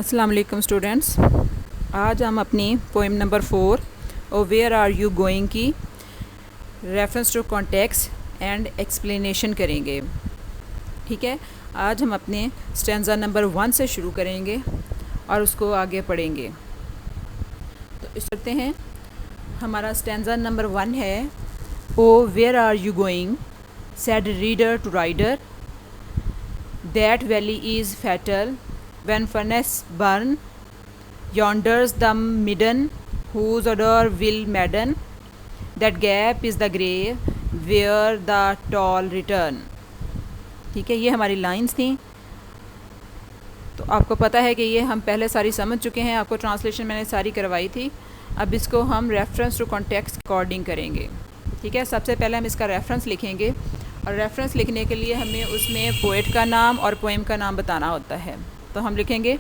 अस्सलाम वालेकुम स्टूडेंट्स। आज हम अपनी poem number 4 O where are you going की reference to context and explanation करेंगे। ठीक है, आज हम अपने स्टैंजा नंबर 1 से शुरू करेंगे और उसको आगे पढ़ेंगे। तो इस करते हैं। हमारा स्टैंजा नंबर 1 है, O where are you going said reader to rider, that valley is fatal when furnace burn, yonder's the midden whose odor will madden, that gap is the grave where the tall return। ठीक है, ये हमारी lines थी। तो आपको पता है कि ये हम पहले सारी समझ चुके हैं, आपको ट्रांसलेशन मैंने सारी करवाई थी। अब इसको हम रेफरेंस टू कॉन्टेक्स्ट अकॉर्डिंग करेंगे। ठीक है, सबसे पहले हम इसका रेफरेंस लिखेंगे और रेफरेंस लिखने के लिए हमें उसमें पोएट का नाम और पोएम का नाम बताना होता है। तो हम लिखेंगे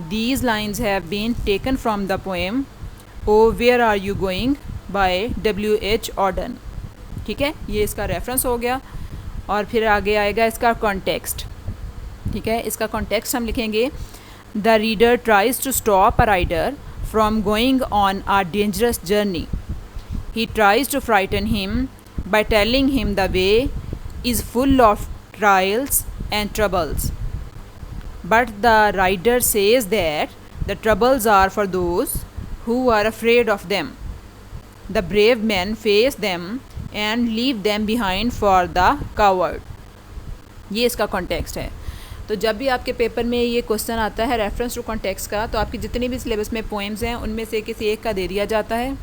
these lines have been taken from the poem O where are you going by W.H. Auden। ठीक है, ये इसका रेफरेंस हो गया। और फिर आगे आएगा इसका कॉन्टेक्स्ट। ठीक है, इसका कॉन्टेक्स्ट हम लिखेंगे the reader tries to stop a rider from going on a dangerous journey, he tries to frighten him by telling him the way is full of trials and troubles, but the rider says that the troubles are for those who are afraid of them. The brave men face them and leave them behind for the coward। ये इसका context है। तो जब भी आपके paper में ये question आता है रेफरेंस टू कॉन्टेक्स्ट का, तो आपकी जितनी भी सिलेबस में पोएम्स हैं उनमें से किसी एक का दे दिया जाता है,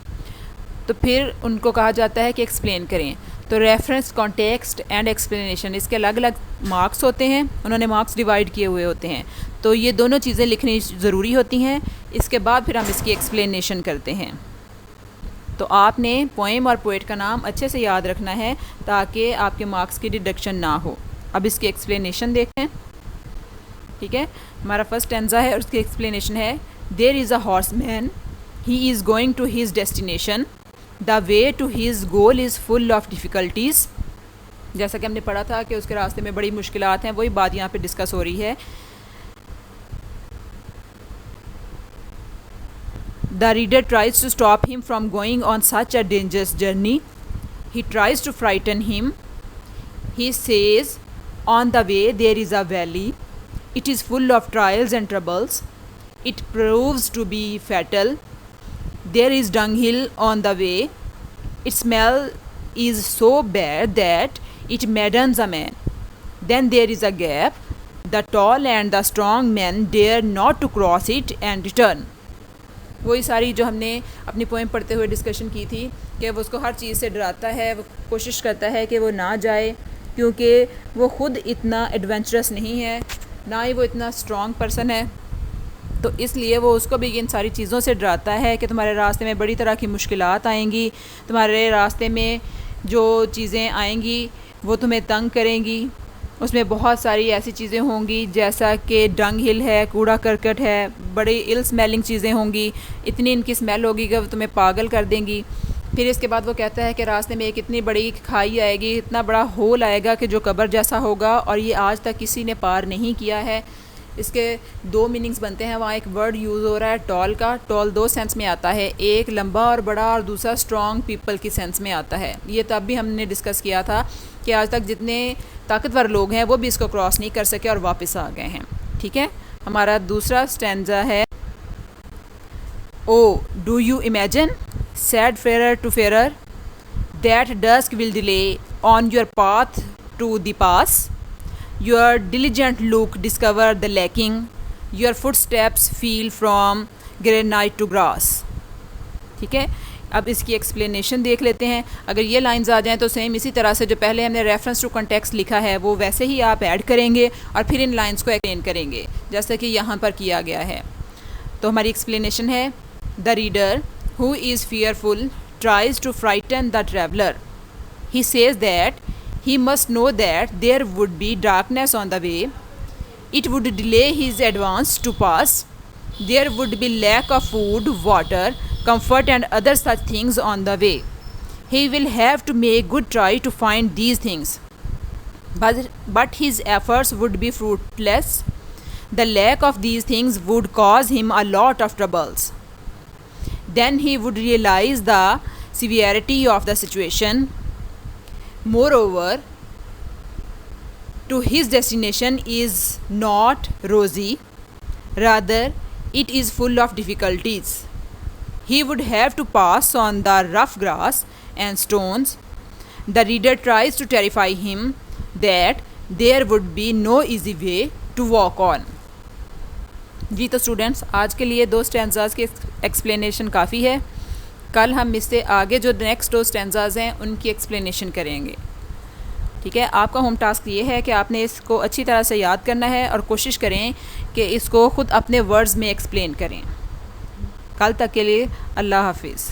तो फिर उनको कहा जाता है कि एक्सप्लेन करें। तो रेफरेंस, कॉन्टेक्स्ट एंड एक्सप्लेनेशन, इसके अलग अलग मार्क्स होते हैं, उन्होंने मार्क्स डिवाइड किए हुए होते हैं। तो ये दोनों चीज़ें लिखनी ज़रूरी होती हैं। इसके बाद फिर हम इसकी एक्सप्लेनेशन करते हैं। तो आपने पोएम और पोएट का नाम अच्छे से याद रखना है ताकि आपके मार्क्स की डिडक्शन ना हो। अब इसकी एक्सप्लेनेशन देखें। ठीक है, हमारा फर्स्ट स्टैंजा है और उसकी एक्सप्लेनेशन है, there is a horse man, he is going to his destination, the way to his goal is full of difficulties. जैसा कि हमने पढ़ा था कि उसके रास्ते में बड़ी मुश्किलात हैं, वही बात यहाँ पे डिस्कस हो रही है। The reader tries to stop him from going on such a dangerous journey, he tries to frighten him, he says on the way there is a valley, it is full of trials and troubles, it proves to be fatal, there is dunghill on the way, its smell is so bad that it maddens a man, then there is a gap, the tall and the strong men dare not to cross it and return। वही सारी जो हमने अपनी poem पढ़ते हुए discussion की थी कि वो उसको हर चीज़ से डराता है, वो कोशिश करता है कि वो ना जाए, क्योंकि वो ख़ुद इतना एडवेंचरस नहीं है, ना ही वो इतना स्ट्रॉन्ग पर्सन है। तो इसलिए वो उसको भी इन सारी चीज़ों से डराता है कि तुम्हारे रास्ते में बड़ी तरह की मुश्किलात आएंगी, तुम्हारे रास्ते में जो चीज़ें आएंगी वो तुम्हें तंग करेंगी। उसमें बहुत सारी ऐसी चीज़ें होंगी जैसा कि डंग हिल है, कूड़ा करकट है, बड़ी इल स्मेलिंग चीज़ें होंगी, इतनी इनकी स्मेल होगी कि वो तुम्हें पागल कर देंगी। फिर इसके बाद वो कहता है कि रास्ते में एक इतनी बड़ी खाई आएगी, इतना बड़ा होल आएगा कि जो कब्र जैसा होगा, और ये आज तक किसी ने पार नहीं किया है। इसके दो मीनिंग्स बनते हैं। वहाँ एक वर्ड यूज़ हो रहा है टॉल का। टॉल दो सेंस में आता है, एक लंबा और बड़ा और दूसरा स्ट्रॉन्ग पीपल की सेंस में आता है। ये तब भी हमने डिस्कस किया था कि आज तक जितने ताकतवर लोग हैं वो भी इसको क्रॉस नहीं कर सके और वापस आ गए हैं। ठीक है, हमारा दूसरा स्टैंजा है, O do you imagine said fearer to farer, that dusk will delay on your path to the pass, your diligent look discover the lacking, your footsteps feel from granite to grass। ठीक है, अब इसकी explanation देख लेते हैं। अगर ये lines आ जाएं तो सेम इसी तरह से जो पहले हमने रेफरेंस टू कॉन्टेक्स्ट लिखा है वो वैसे ही आप ऐड करेंगे और फिर इन लाइंस को एक्सप्लेन करेंगे जैसा कि यहाँ पर किया गया है। तो हमारी एक्सप्लेनेशन है, the reader who is fearful tries to frighten the traveller, he says that he must know that there would be darkness on the way, it would delay his advance to pass, there would be lack of food, water, comfort and other such things on the way, he will have to make good try to find these things, but his efforts would be fruitless, The lack of these things would cause him a lot of troubles. Then he would realize the severity of the situation. Moreover, to his destination is not rosy, rather it is full of difficulties. He would have to pass on the rough grass and stones. The reader tries to terrify him that there would be no easy way to walk on. जी तो students, आज के लिए 2 स्टैंजाज़ की explanation काफ़ी है. कल हम इससे आगे जो नेक्स्ट 2 स्टैंजाज़ हैं उनकी एक्सप्लेनेशन करेंगे. ठीक है, आपका होम टास्क ये है कि आपने इसको अच्छी तरह से याद करना है और कोशिश करें कि इसको ख़ुद अपने वर्ड्स में एक्सप्लेन करें. कल तक के लिए अल्लाह हाफिज़.